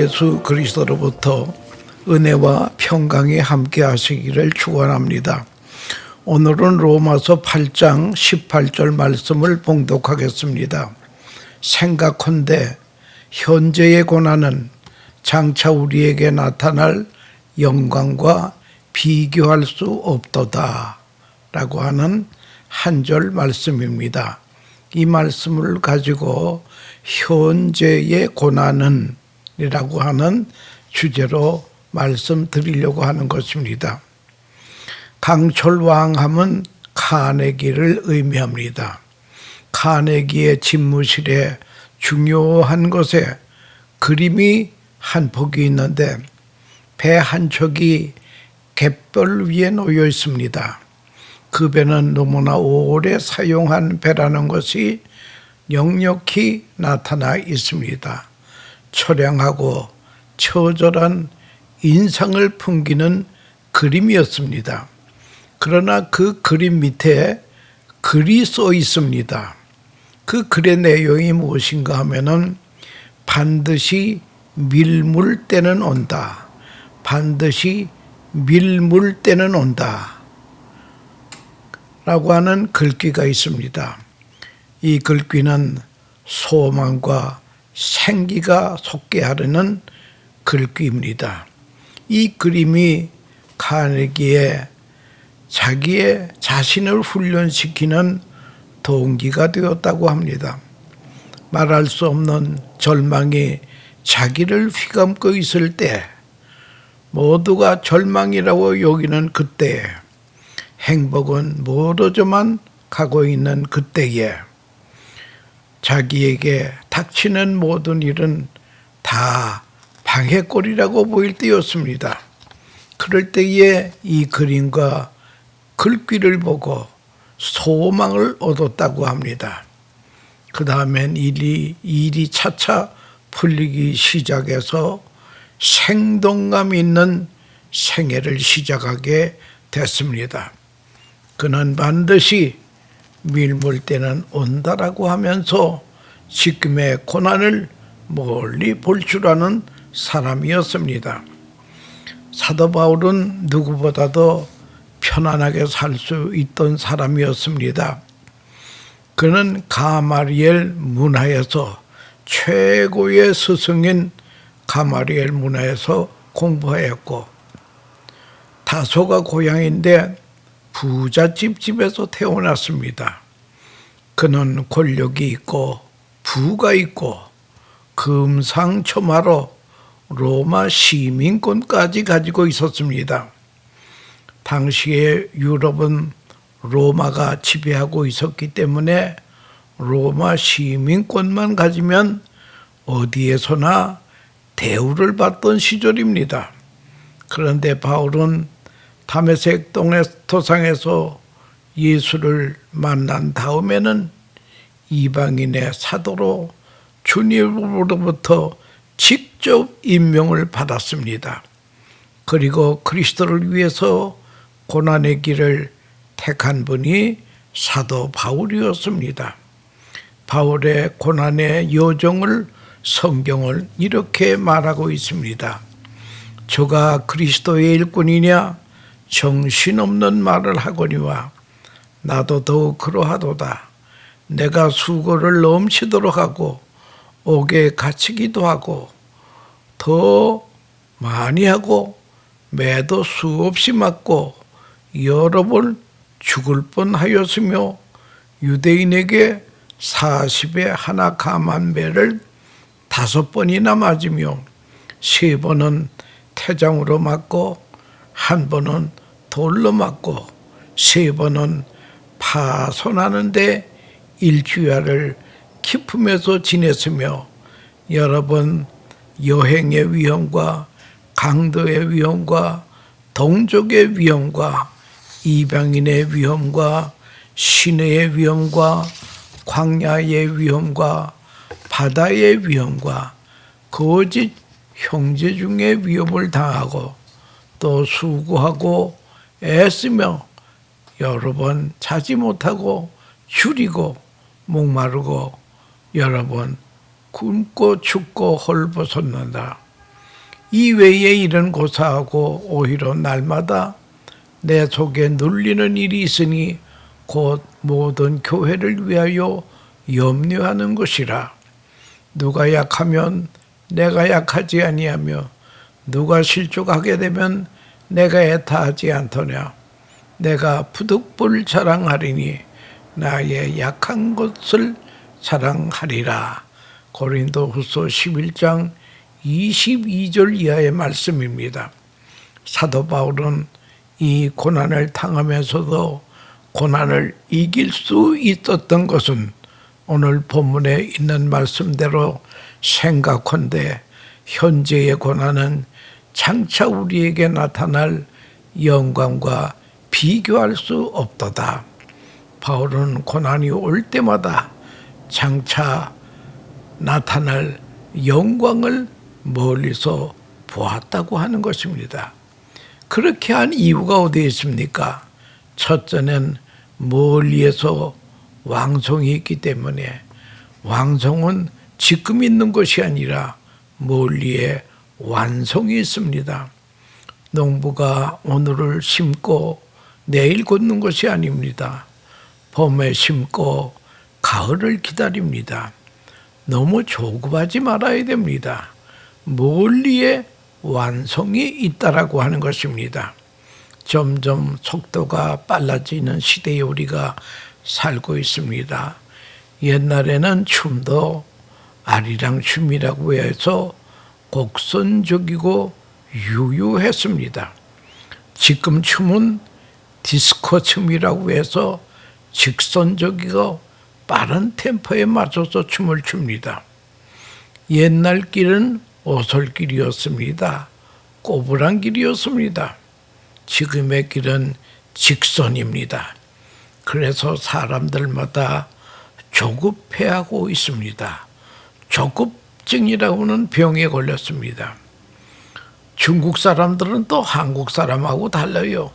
예수 그리스도로부터 은혜와 평강이 함께 하시기를 축원합니다. 오늘은 로마서 8장 18절 말씀을 봉독하겠습니다. 생각컨대 현재의 고난은 장차 우리에게 나타날 영광과 비교할 수 없도다 라고 하는 한 절 말씀입니다. 이 말씀을 가지고 현재의 고난은 이라고 하는 주제로 말씀드리려고 하는 것입니다. 강철왕 하면 카네기를 의미합니다. 카네기의 집무실에 중요한 곳에 그림이 한 폭이 있는데 배 한 척이 갯벌 위에 놓여 있습니다. 그 배는 너무나 오래 사용한 배라는 것이 역력히 나타나 있습니다. 처량하고 처절한 인상을 풍기는 그림이었습니다. 그러나 그 그림 밑에 글이 써 있습니다. 그 글의 내용이 무엇인가 하면은 반드시 밀물 때는 온다. 반드시 밀물 때는 온다. 라고 하는 글귀가 있습니다. 이 글귀는 소망과 생기가 솟게 하려는 글귀입니다. 이 그림이 카네기의 자기의 자신을 훈련시키는 동기가 되었다고 합니다. 말할 수 없는 절망이 자기를 휘감고 있을 때, 모두가 절망이라고 여기는 그때에, 행복은 멀어져만 가고 있는 그때에 자기에게 닥치는 모든 일은 다 방해꼴이라고 보일 때였습니다. 그럴 때에 이 그림과 글귀를 보고 소망을 얻었다고 합니다. 그 다음엔 일이 차차 풀리기 시작해서 생동감 있는 생애를 시작하게 됐습니다. 그는 반드시 밀물 때는 온다라고 하면서 지금의 고난을 멀리 볼 줄 아는 사람이었습니다. 사도 바울은 누구보다도 편안하게 살 수 있던 사람이었습니다. 그는 가마리엘 문화에서 최고의 스승인 가마리엘 문화에서 공부하였고, 다소가 고향인데 부잣집 집에서 태어났습니다. 그는 권력이 있고 부가 있고 금상첨화로 로마 시민권까지 가지고 있었습니다. 당시에 유럽은 로마가 지배하고 있었기 때문에 로마 시민권만 가지면 어디에서나 대우를 받던 시절입니다. 그런데 바울은 다메섹 도상에서 예수를 만난 다음에는 이방인의 사도로 주님으로부터 직접 임명을 받았습니다. 그리고 그리스도를 위해서 고난의 길을 택한 분이 사도 바울이었습니다. 바울의 고난의 여정을 성경을 이렇게 말하고 있습니다. 저가 그리스도의 일꾼이냐 정신없는 말을 하거니와 나도 더욱 그러하도다. 내가 수고를 넘치도록 하고 옥에 갇히기도 하고 더 많이 하고 매도 수없이 맞고 여러 번 죽을 뻔하였으며 유대인에게 40에 하나 감한 매를 5번이나 맞으며 3번은 태장으로 맞고 1번은 돌로 맞고 3번은 파손하는데 일주일을 기품에서 지냈으며 여러 번 여행의 위험과 강도의 위험과 동족의 위험과 이방인의 위험과 시내의 위험과 광야의 위험과 바다의 위험과 거짓 형제 중에 위협을 당하고 또 수고하고 애쓰며 여러 번 자지 못하고 줄이고 목마르고 여러 번 굶고 춥고 헐벗었는다. 이외의 일은 고사하고 오히려 날마다 내 속에 눌리는 일이 있으니 곧 모든 교회를 위하여 염려하는 것이라. 누가 약하면 내가 약하지 아니하며 누가 실족하게 되면 내가 애타하지 않더냐. 내가 부득불 자랑하리니 나의 약한 것을 자랑하리라. 고린도후서 11장 22절 이하의 말씀입니다. 사도 바울은 이 고난을 당하면서도 고난을 이길 수 있었던 것은 오늘 본문에 있는 말씀대로 생각한데 현재의 고난은 장차 우리에게 나타날 영광과 비교할 수 없도다. 바울은 고난이 올 때마다 장차 나타날 영광을 멀리서 보았다고 하는 것입니다. 그렇게 한 이유가 어디에 있습니까? 첫째는 멀리에서 왕성이 있기 때문에 왕성은 지금 있는 것이 아니라 멀리에 완성이 있습니다. 농부가 오늘을 심고 내일 걷는 것이 아닙니다. 봄에 심고 가을을 기다립니다. 너무 조급하지 말아야 됩니다. 멀리에 완성이 있다라고 하는 것입니다. 점점 속도가 빨라지는 시대에 우리가 살고 있습니다. 옛날에는 춤도 아리랑 춤이라고 해서 곡선적이고 유유했습니다. 지금 춤은 디스코 춤이라고 해서 직선적이고 빠른 템포에 맞춰서 춤을 춥니다. 옛날 길은 오솔길이었습니다. 꼬부랑 길이었습니다. 지금의 길은 직선입니다. 그래서 사람들마다 조급해하고 있습니다. 조급증이라고는 병에 걸렸습니다. 중국 사람들은 또 한국 사람하고 달라요.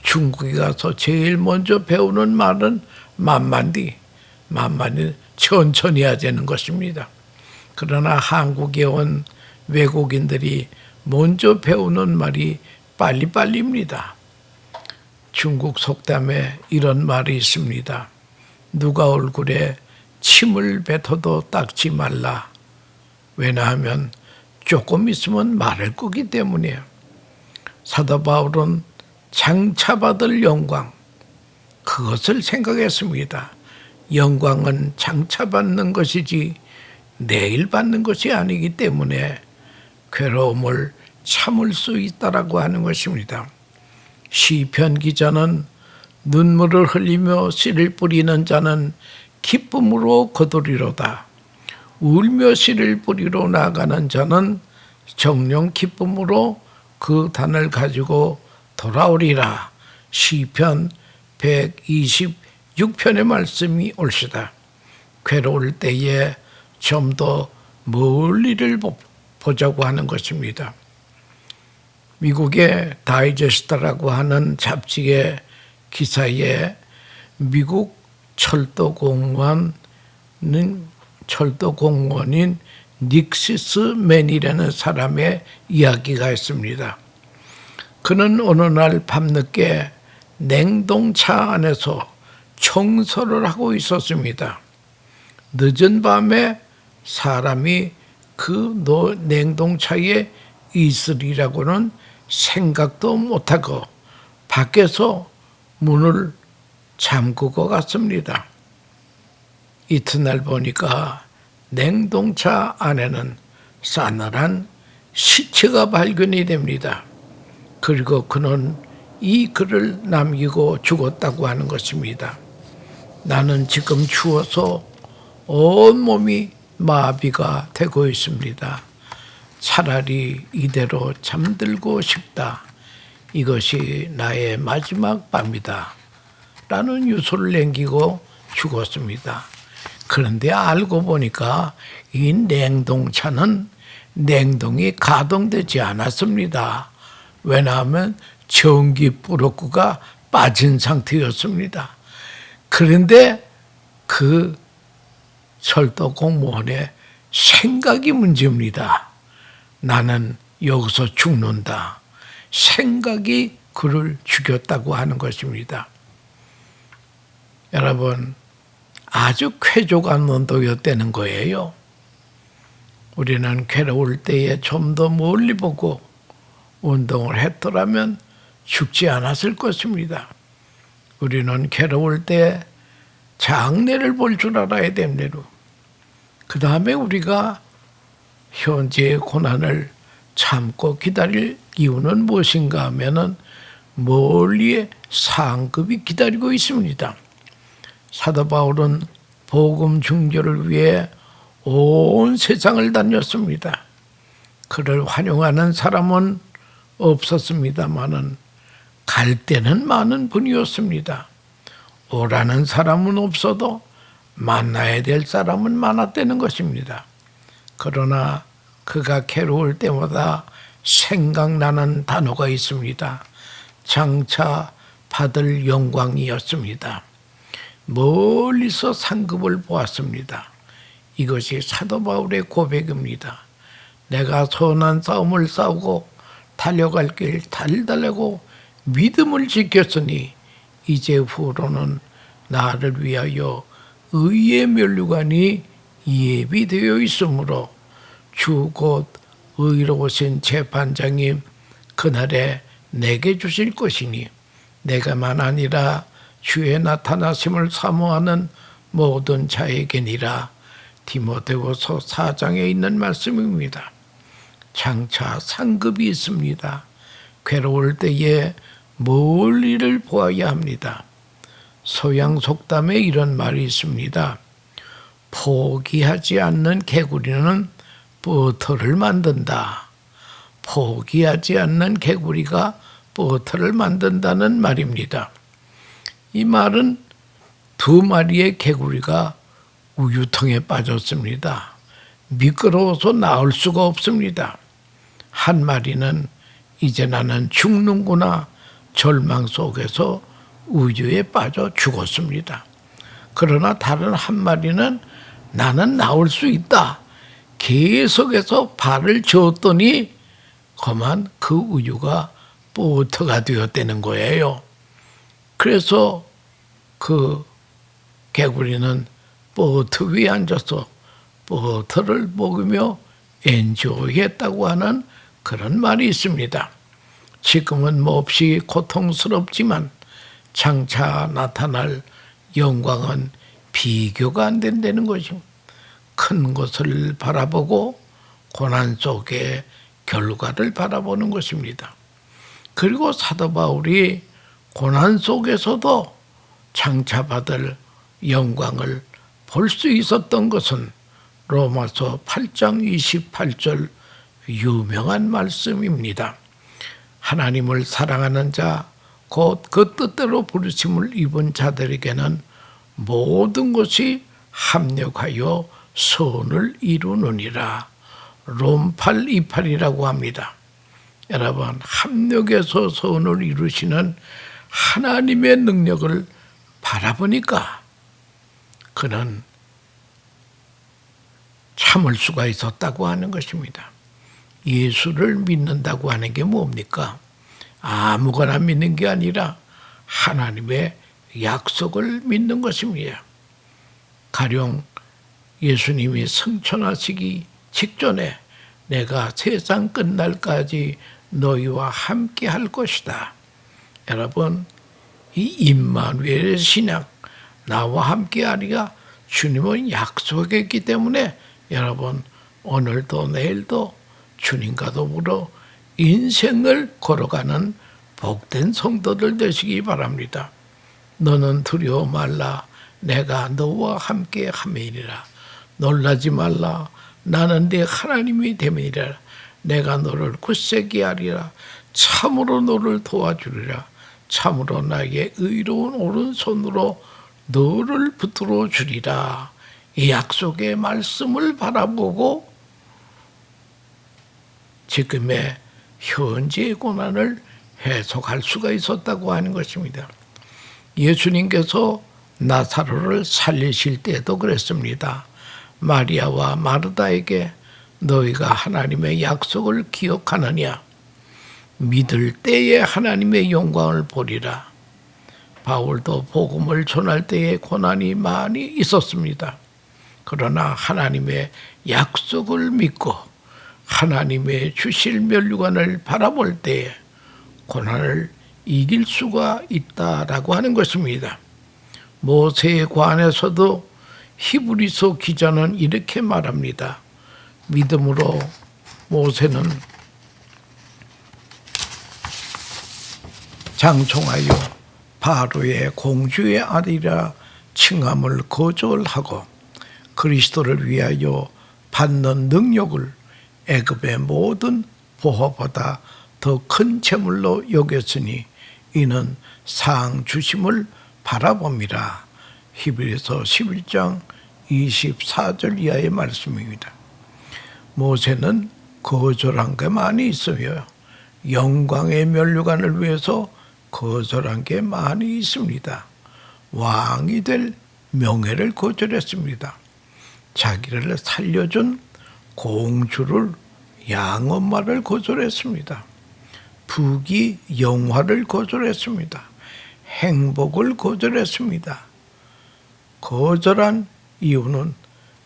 중국에 가서 제일 먼저 배우는 말은 만만히 천천히 하자는 것입니다. 그러나 한국에 온 외국인들이 먼저 배우는 말이 빨리빨리입니다. 중국 속담에 이런 말이 있습니다. 누가 얼굴에 침을 뱉어도 닦지 말라. 왜냐하면 조금 있으면 마를 거기 때문이에요. 사도 바울은 장차 받을 영광, 그것을 생각했습니다. 영광은 장차 받는 것이지 내일 받는 것이 아니기 때문에 괴로움을 참을 수 있다라고 하는 것입니다. 시편 기자는 눈물을 흘리며 씨를 뿌리는 자는 기쁨으로 거두리로다. 울며 씨를 뿌리러 나가는 자는 정령 기쁨으로 그 단을 가지고 돌아오리라. 시편 126편의 말씀이 옳시다. 괴로울 때에 좀 더 멀리를 보자고 하는 것입니다. 미국의 다이제스트라고 하는 잡지의 기사에 미국 철도공무원인 닉시스 맨이라는 사람의 이야기가 있습니다. 그는 어느 날 밤늦게 냉동차 안에서 청소를 하고 있었습니다. 늦은 밤에 사람이 그 냉동차에 있으리라고는 생각도 못하고 밖에서 문을 잠그고 갔습니다. 이튿날 보니까 냉동차 안에는 싸늘한 시체가 발견이 됩니다. 그리고 그는 이 글을 남기고 죽었다고 하는 것입니다. 나는 지금 추워서 온몸이 마비가 되고 있습니다. 차라리 이대로 잠들고 싶다. 이것이 나의 마지막 밤이다. 라는 유서를 남기고 죽었습니다. 그런데 알고 보니까 이 냉동차는 냉동이 가동되지 않았습니다. 왜냐하면 전기 브로크가 빠진 상태였습니다. 그런데 그 철도 공무원의 생각이 문제입니다. 나는 여기서 죽는다. 생각이 그를 죽였다고 하는 것입니다. 여러분, 아주 쾌족한 운동이었다는 거예요. 우리는 괴로울 때에 좀 더 멀리 보고 운동을 했더라면 죽지 않았을 것입니다. 우리는 괴로울 때 장래를 볼 줄 알아야 됩니다. 그 다음에 우리가 현재의 고난을 참고 기다릴 이유는 무엇인가 하면은 멀리에 상급이 기다리고 있습니다. 사도 바울은 복음 증거를 위해 온 세상을 다녔습니다. 그를 환영하는 사람은 없었습니다마는 갈 때는 많은 분이었습니다. 오라는 사람은 없어도 만나야 될 사람은 많았다는 것입니다. 그러나 그가 괴로울 때마다 생각나는 단어가 있습니다. 장차 받을 영광이었습니다. 멀리서 상급을 보았습니다. 이것이 사도 바울의 고백입니다. 내가 선한 싸움을 싸우고 달려갈 길 달달하고 믿음을 지켰으니 이제 후로는 나를 위하여 의의 면류관이 예비되어 있으므로 주 곧 의로우신 재판장님 그날에 내게 주실 것이니 내가만 아니라 주의 나타나심을 사모하는 모든 자에게니라. 디모데후서 4장에 있는 말씀입니다. 장차 상급이 있습니다. 괴로울 때에 멀리를 보아야 합니다. 서양 속담에 이런 말이 있습니다. 포기하지 않는 개구리는 버터를 만든다. 포기하지 않는 개구리가 버터를 만든다는 말입니다. 이 말은 두 마리의 개구리가 우유통에 빠졌습니다. 미끄러워서 나올 수가 없습니다. 한 마리는 이제 나는 죽는구나 절망 속에서 우유에 빠져 죽었습니다. 그러나 다른 한 마리는 나는 나올 수 있다. 계속해서 발을 저었더니 그만 그 우유가 버터가 되었다는 거예요. 그래서 그 개구리는 버터 위에 앉아서 버터를 먹으며 엔조이했다고 하는 그런 말이 있습니다. 지금은 몹시 고통스럽지만 장차 나타날 영광은 비교가 안 된다는 것입니다. 큰 것을 바라보고 고난 속의 결과를 바라보는 것입니다. 그리고 사도 바울이 고난 속에서도 장차 받을 영광을 볼 수 있었던 것은 로마서 8장 28절 유명한 말씀입니다. 하나님을 사랑하는 자, 곧 그 뜻대로 부르심을 입은 자들에게는 모든 것이 합력하여 선을 이루느니라. 롬 8:28이라고 합니다. 여러분, 합력해서 선을 이루시는 하나님의 능력을 바라보니까 그는 참을 수가 있었다고 하는 것입니다. 예수를 믿는다고 하는 게 뭡니까? 아무거나 믿는 게 아니라 하나님의 약속을 믿는 것입니다. 가령 예수님이 승천하시기 직전에 내가 세상 끝날까지 너희와 함께 할 것이다. 여러분, 이 임마누엘의 신약, 나와 함께 하리가 주님은 약속했기 때문에 여러분, 오늘도 내일도 주님과 더불어 인생을 걸어가는 복된 성도들 되시기 바랍니다. 너는 두려워 말라. 내가 너와 함께 함이니라. 놀라지 말라. 나는 네 하나님이 됨이니라. 내가 너를 굳세게 하리라. 참으로 너를 도와주리라. 참으로 나에게 의로운 오른손으로 너를 붙들어 주리라. 이 약속의 말씀을 바라보고 지금의 현재의 고난을 해석할 수가 있었다고 하는 것입니다. 예수님께서 나사로를 살리실 때도 그랬습니다. 마리아와 마르다에게 너희가 하나님의 약속을 기억하느냐? 믿을 때에 하나님의 영광을 보리라. 바울도 복음을 전할 때에 고난이 많이 있었습니다. 그러나 하나님의 약속을 믿고 하나님의 주실 면류관을 바라볼 때에 고난을 이길 수가 있다라고 하는 것입니다. 모세에 관해서도 히브리서 기자는 이렇게 말합니다. 믿음으로 모세는 장총하여 바로의 공주의 아들이라 칭함을 거절하고 그리스도를 위하여 받는 능력을 애굽의 모든 보화보다 더 큰 재물로 여겼으니 이는 상 주심을 바라봅니다. 히브리서 11장 24절 이하의 말씀입니다. 모세는 거절한 게 많이 있어요. 영광의 면류관을 위해서 거절한 게 많이 있습니다. 왕이 될 명예를 거절했습니다. 자기를 살려준 공주를 양엄마를 거절했습니다. 부귀 영화를 거절했습니다. 행복을 거절했습니다. 거절한 이유는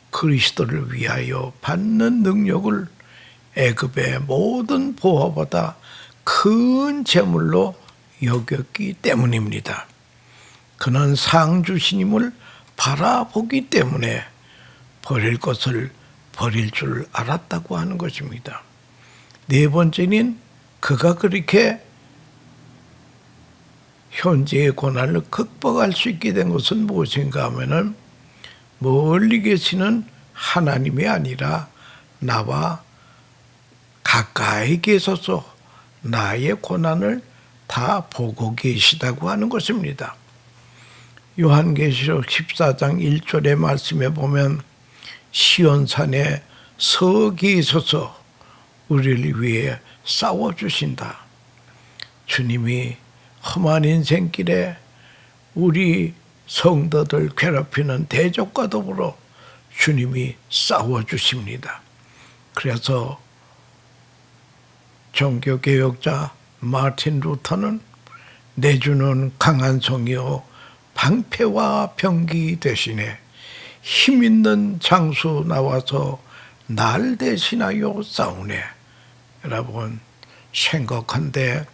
그리스도를 위하여 받는 능력을 애굽의 모든 보화보다 큰 재물로 여겼기 때문입니다. 그는 상 주시님을 바라보기 때문에 버릴 것을 버릴 줄 알았다고 하는 것입니다. 네 번째는 그가 그렇게 현재의 고난을 극복할 수 있게 된 것은 무엇인가 하면은 멀리 계시는 하나님이 아니라 나와 가까이 계셔서 나의 고난을 다 보고 계시다고 하는 것입니다. 요한계시록 14장 1절의 말씀에 보면 시온산에 서 계셔서 우리를 위해 싸워주신다. 주님이 험한 인생길에 우리 성도들 괴롭히는 대적과 더불어 주님이 싸워주십니다. 그래서 종교개혁자 마틴 루터는 내 주는 강한 성이요 방패와 병기 대신에 힘있는 장수 나와서 날 대신하여 싸우네. 여러분 생각한데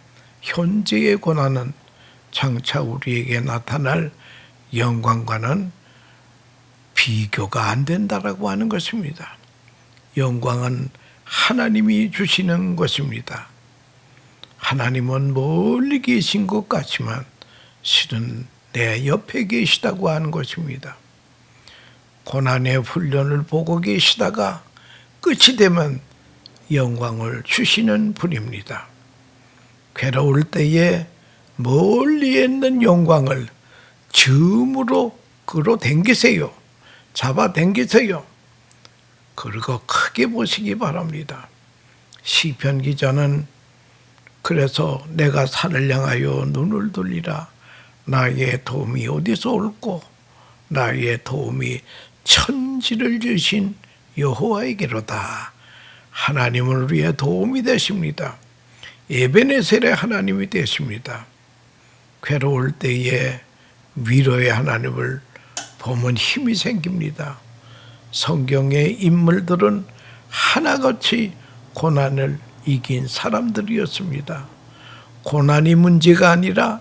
현재의 고난은 장차 우리에게 나타날 영광과는 비교가 안 된다라고 하는 것입니다. 영광은 하나님이 주시는 것입니다. 하나님은 멀리 계신 것 같지만 실은 내 옆에 계시다고 하는 것입니다. 고난의 훈련을 보고 계시다가 끝이 되면 영광을 주시는 분입니다. 괴로울 때에 멀리 있는 영광을 줌으로 끌어당기세요. 잡아당기세요. 그리고 크게 보시기 바랍니다. 시편 기자는 그래서 내가 산을 향하여 눈을 돌리라. 나의 도움이 어디서 올꼬? 나의 도움이 천지를 주신 여호와에게로다. 하나님을 위해 도움이 되십니다. 에베네셀의 하나님이 되십니다. 괴로울 때에 위로의 하나님을 보면 힘이 생깁니다. 성경의 인물들은 하나같이 고난을 이긴 사람들이었습니다. 고난이 문제가 아니라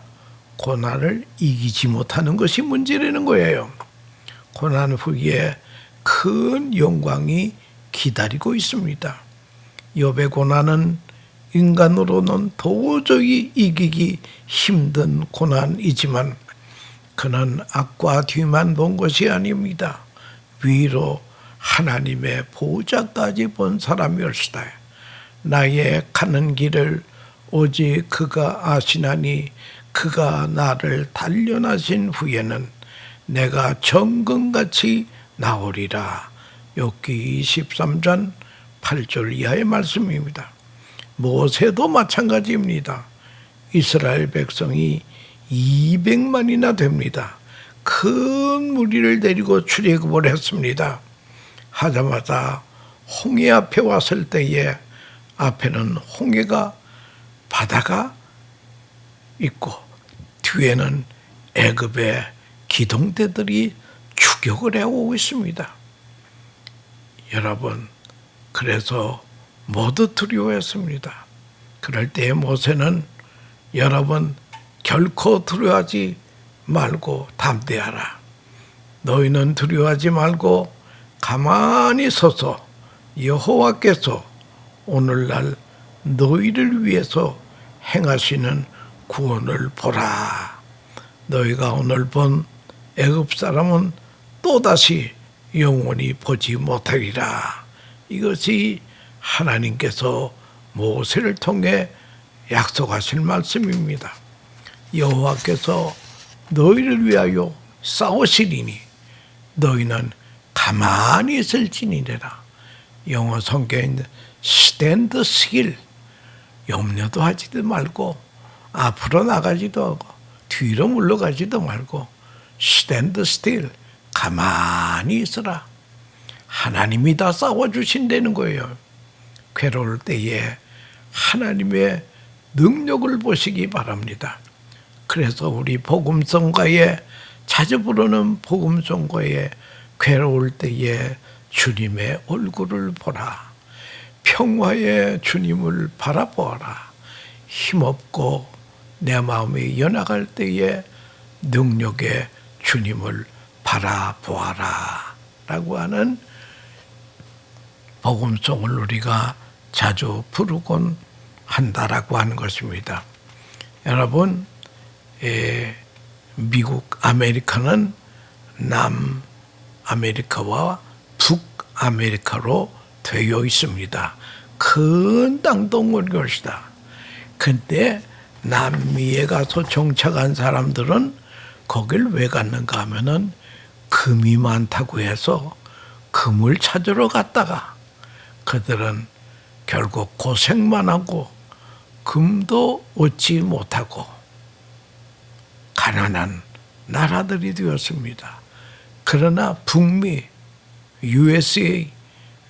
고난을 이기지 못하는 것이 문제라는 거예요. 고난 후에 큰 영광이 기다리고 있습니다. 욥의 고난은 인간으로는 도저히 이기기 힘든 고난이지만 그는 앞과 뒤만 본 것이 아닙니다. 위로 하나님의 보좌까지 본 사람이었으다. 나의 가는 길을 오직 그가 아시나니 그가 나를 단련하신 후에는 내가 정금같이 나오리라. 욥기 23장 8절 이하의 말씀입니다. 모세도 마찬가지입니다. 이스라엘 백성이 200만이나 됩니다. 큰 무리를 데리고 출애굽을 했습니다. 하자마자 홍해 앞에 왔을 때에 앞에는 홍해가 바다가 있고 뒤에는 애굽의 기동대들이 추격을 해오고 있습니다. 여러분, 그래서 모두 두려워했습니다. 그럴 때에 모세는 여러분 결코 두려워하지 말고 담대하라. 너희는 두려워하지 말고 가만히 서서 여호와께서 오늘날 너희를 위해서 행하시는 구원을 보라. 너희가 오늘 본 애굽 사람은 또다시 영원히 보지 못하리라. 이것이 하나님께서 모세를 통해 약속하실 말씀입니다. 여호와께서 너희를 위하여 싸우시리니 너희는 가만히 있을지니라. 영어 성경에 있는 stand still, 염려도 하지도 말고 앞으로 나가지도 하고 뒤로 물러가지도 말고 stand still, 가만히 있으라. 하나님이 다 싸워주신다는 거예요. 괴로울 때에 하나님의 능력을 보시기 바랍니다. 그래서 우리 복음성가에 자주 부르는 복음성가에 괴로울 때에 주님의 얼굴을 보라. 평화의 주님을 바라보아라. 힘없고 내 마음이 연약할 때에 능력의 주님을 바라보아라 라고 하는 복음송을 우리가 자주 부르곤 한다라고 하는 것입니다. 여러분, 미국 아메리카는 남아메리카와 북아메리카로 되어 있습니다. 큰 땅덩어리 것이다. 근데 남미에 가서 정착한 사람들은 거길 왜 갔는가 하면은 금이 많다고 해서 금을 찾으러 갔다가 그들은 결국 고생만 하고 금도 얻지 못하고 가난한 나라들이 되었습니다. 그러나 북미, USA,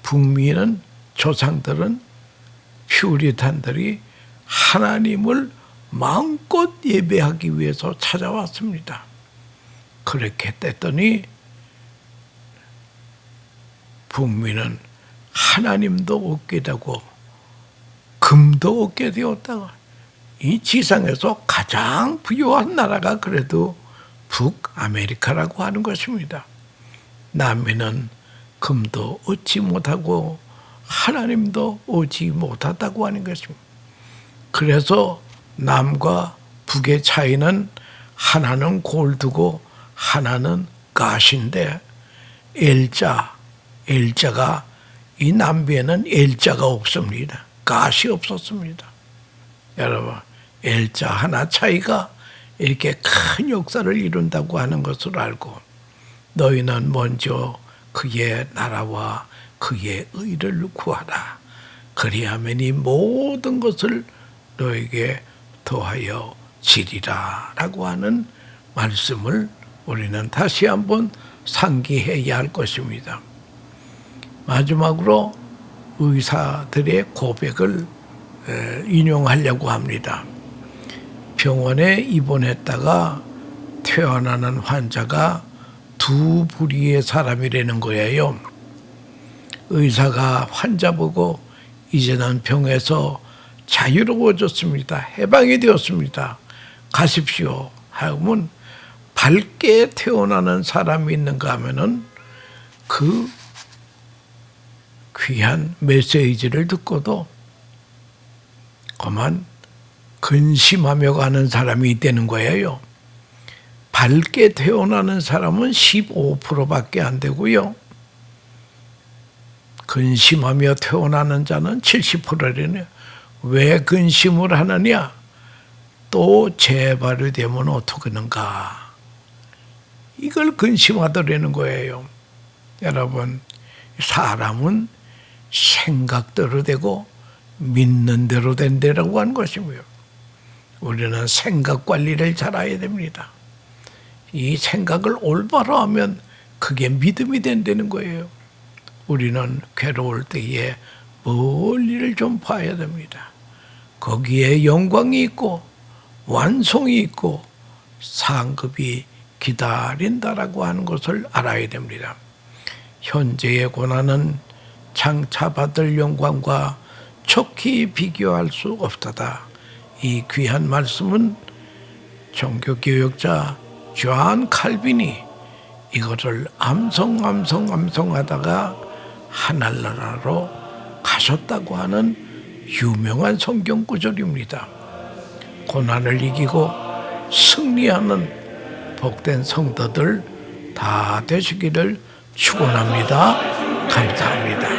북미는 조상들은 퓨리탄들이 하나님을 마음껏 예배하기 위해서 찾아왔습니다. 그렇게 됐더니 북미는 하나님도 얻게 되고 금도 얻게 되었다가 이 지상에서 가장 부유한 나라가 그래도 북아메리카라고 하는 것입니다. 남미는 금도 얻지 못하고 하나님도 얻지 못하다고 하는 것입니다. 그래서 남과 북의 차이는 하나는 골드고 하나는 가시인데 엘자가 이 남비에는 엘자가 없습니다. 가시 없었습니다. 여러분, 엘자 하나 차이가 이렇게 큰 역사를 이룬다고 하는 것을 알고 너희는 먼저 그의 나라와 그의 의를 구하라. 그리하면 이 모든 것을 너에게 더하여 지리라 라고 하는 말씀을 우리는 다시 한번 상기해야 할 것입니다. 마지막으로 의사들의 고백을 인용하려고 합니다. 병원에 입원했다가 퇴원하는 환자가 두 부류의 사람이라는 거예요. 의사가 환자 보고 이제는 병에서 자유로워졌습니다. 해방이 되었습니다. 가십시오. 하면 밝게 태어나는 사람이 있는가 하면은 그 귀한 메시지를 듣고도 그만 근심하며 가는 사람이 있다는 거예요. 밝게 태어나는 사람은 15%밖에 안 되고요. 근심하며 태어나는 자는 70%라네요. 왜 근심을 하느냐? 또 재발이 되면 어떡하는가? 이걸 근심하더라는 거예요. 여러분, 사람은 생각대로 되고 믿는 대로 된다라고 하는 것이고요. 우리는 생각 관리를 잘해야 됩니다. 이 생각을 올바로 하면 그게 믿음이 된다는 거예요. 우리는 괴로울 때에 멀리를 좀 봐야 됩니다. 거기에 영광이 있고 완성이 있고 상급이 기다린다라고 하는 것을 알아야 됩니다. 현재의 고난은 장차 받을 영광과 척히 비교할 수 없다다. 이 귀한 말씀은 종교개혁자 존 칼빈이 이것을 암송하다가 하늘나라로 가셨다고 하는 유명한 성경 구절입니다. 고난을 이기고 승리하는 복된 성도들 다 되시기를 축원합니다. 감사합니다.